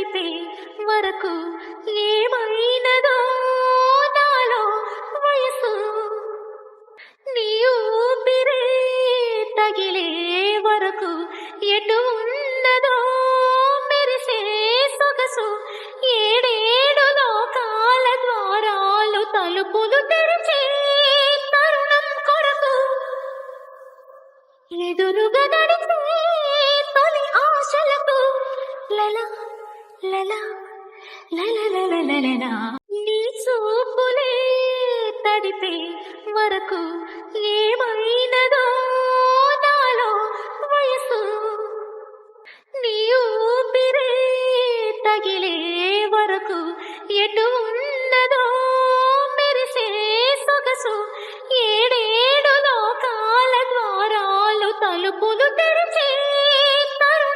తడిపే వరకు ఏమైనదో నాలో వయసు నీ ఊపిరే తగిలే వరకు ఎటు ఉన్నదో మెరిసే సొగసు ఏడేడు లోకాల ద్వారాలు తలుపులు తెరిచే తరుణం కొరకు ఎదురుగా నడిచే తొలి ఆశలకు లలా లలా లలలలలలలా నీ చూపులే తడిపే వరకు ఏమైనదో నాలో వయసు నీ ఊపిరే తగిలే వరకు ఎటు ఉన్నదో మెరిసే సొగసు ఏడేడు లోకాల ద్వారాలు తలుపులు